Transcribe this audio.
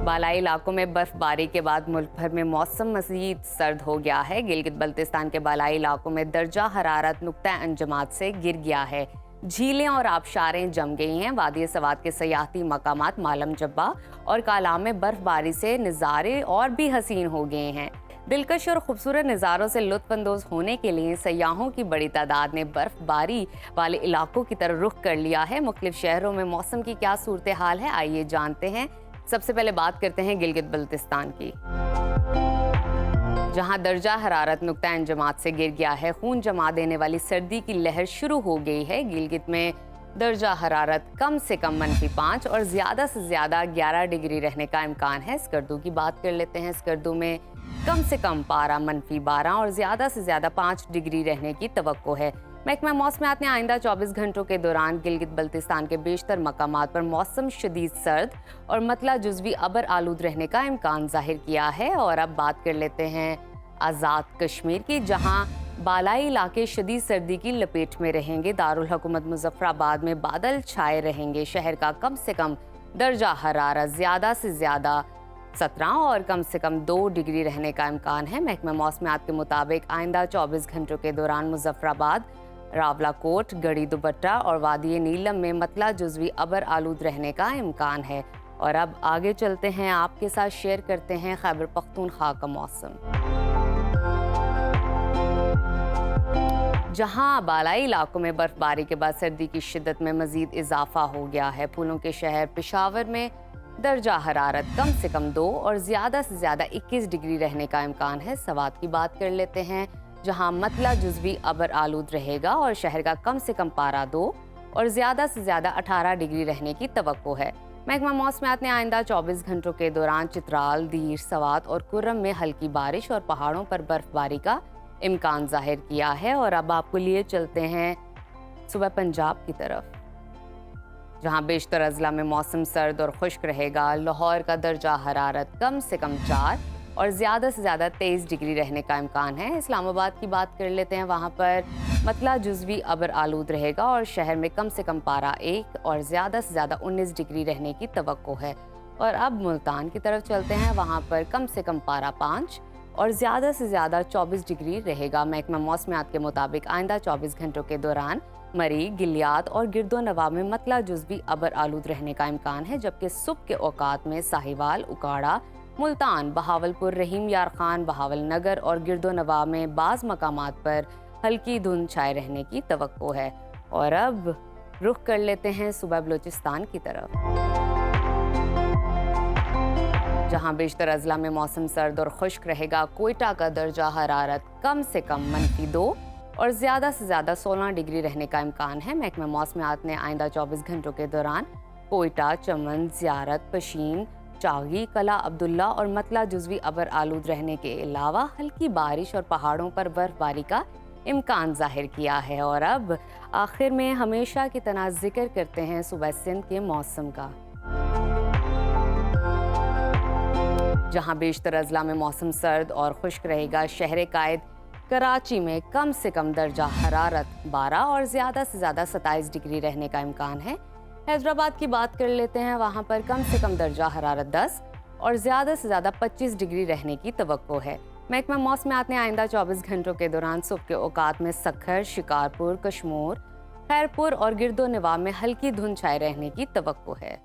बालाई इलाकों में बर्फबारी के बाद मुल्क भर में मौसम मज़ीद सर्द हो गया है। गिलगित बल्तिस्तान के बालाई इलाकों में दर्जा हरारत नुक्ता अंजमात से गिर गया है। झीलें और आबशारें जम गई हैं। वादी सवात के सयाहती मकामात मालम जब्बा और कालाम में बर्फबारी से नज़ारे और भी हसीन हो गए हैं। दिलकश और खूबसूरत नज़ारों से लुत्फ़अंदोज़ होने के लिए सयाहों की बड़ी तादाद ने बर्फबारी वाले इलाकों की तरफ रुख कर लिया है। मुख्तलिफ शहरों में मौसम की क्या सूरत हाल है, आइए जानते हैं। सबसे पहले बात करते हैं गिलगित बल्तिस्तान की, जहां दर्जा हरारत नुक्ता अंजमात से गिर गया है। खून जमा देने वाली सर्दी की लहर शुरू हो गई है। गिलगित में दर्जा हरारत कम से कम -5 और ज़्यादा से ज़्यादा 11 डिग्री रहने का इम्कान है। स्कर्दू की बात कर लेते हैं। स्कर्दू में कम से कम पारा -12 और ज़्यादा से ज़्यादा 5 डिग्री रहने की तवक्को है। महकमा मौसमियात ने आइंदा 24 घंटों के दौरान गिलगित बल्तिस्तान के बेशतर मकामात पर मौसम शदीद सर्द और मतला जुज़वी अबर आलूद रहने का इम्कान जाहिर किया है। और अब बात कर लेते हैं आज़ाद कश्मीर की, जहां बालाई इलाके शदीद सर्दी की लपेट में रहेंगे। दारुल हुकूमत मुजफ्फराबाद में बादल छाए रहेंगे। शहर का कम से कम दर्जा हरारत ज़्यादा से ज़्यादा 17 और कम से कम 2 डिग्री रहने का इम्कान है। महकमा मौसमियात के मुताबिक आइंदा 24 घंटों के दौरान मुजफ्फराबाद, रावलाकोट, गड़ी दुपट्टा और वादी नीलम में मतला जुज़वी अबर आलूद रहने का इम्कान है। और अब आगे चलते हैं, आपके साथ शेयर करते हैं खैबर पख्तूनख्वा का मौसम, जहां बालाई इलाकों में बर्फबारी के बाद सर्दी की शिद्दत में मजीद इजाफा हो गया है। फूलों के शहर पेशावर में दर्जा हरारत कम से कम 2 और ज़्यादा से ज़्यादा 21 डिग्री रहने का इम्कान है। सवात की बात कर लेते हैं, जहां मतला जुज़वी अबर आलूद रहेगा और शहर का कम से कम पारा 2 और ज़्यादा से ज़्यादा 18 डिग्री रहने की तवक्को है। महकमा मौसमियात ने आइंदा 24 घंटों के दौरान चित्राल, दीर, सवात और कुर्रम में हल्की बारिश और पहाड़ों पर बर्फबारी का इम्कान जाहिर किया है। और अब आपको लिए चलते हैं सुबह पंजाब की तरफ, जहां बेशतर अजला में मौसम सर्द और खुश्क रहेगा। लाहौर का दर्जा हरारत कम से कम 4 और ज़्यादा से ज़्यादा 23 डिग्री रहने का इम्कान है। इस्लामाबाद की बात कर लेते हैं, वहाँ पर मतला जुज़वी अबर आलूद रहेगा और शहर में कम से कम पारा 1 और ज़्यादा से ज़्यादा 19 डिग्री रहने की तवक्को है। और अब मुल्तान की तरफ चलते हैं, वहाँ पर कम से कम पारा 5 और ज़्यादा से ज़्यादा 24 डिग्री रहेगा। महकमा मौसमियात के मुताबिक आइंदा 24 घंटों के दौरान मरी, गिलियात और गिरदो नवाब में मतला जुज़वी अबर आलूद रहने का इम्कान है, जबकि सुबह के औकात में साहिवाल, उकाड़ा, मुल्तान, बहावलपुर, रहीम यार खान, बहावल नगर और गिरदो नवाब में बाज़ मकामात पर हल्की धुंध छाए रहने की तवक्को है। और अब रुख कर लेते हैं सुबह बलूचिस्तान की तरफ, जहां बेशतर अजला में मौसम सर्द और खुश्क रहेगा। कोयटा का दर्जा हरारत कम से कम -2 और ज़्यादा से ज़्यादा 16 डिग्री रहने का इम्कान है। महकमा मौसमियात ने आइंदा 24 घंटों के दौरान कोयटा, चमन, ज़ियारत, पशीन, चागी, कला अब्दुल्ला और मतला जुज़वी अबर आलूद रहने के अलावा हल्की बारिश और पहाड़ों पर बर्फबारी का इम्कान जाहिर किया है। और अब आखिर में हमेशा की तरह जिक्र करते हैं सुबह सिंध के मौसम का, जहां बेशतर अजला में मौसम सर्द और खुश्क रहेगा। शहर कायद कराची में कम से कम दर्जा हरारत 12 और ज़्यादा से ज़्यादा 27 डिग्री रहने का इम्कान है। हैदराबाद की बात कर लेते हैं, वहाँ पर कम से कम दर्जा हरारत 10 और ज़्यादा से ज़्यादा 25 डिग्री रहने की तवक्को है। महकमा मौसमियात ने आइंदा 24 घंटों के दौरान सुबह के औकात में सखर, शिकारपुर, कशमोर, खैरपुर और गिरदो नवाब में हल्की धुंध छाए रहने की तवक्को है।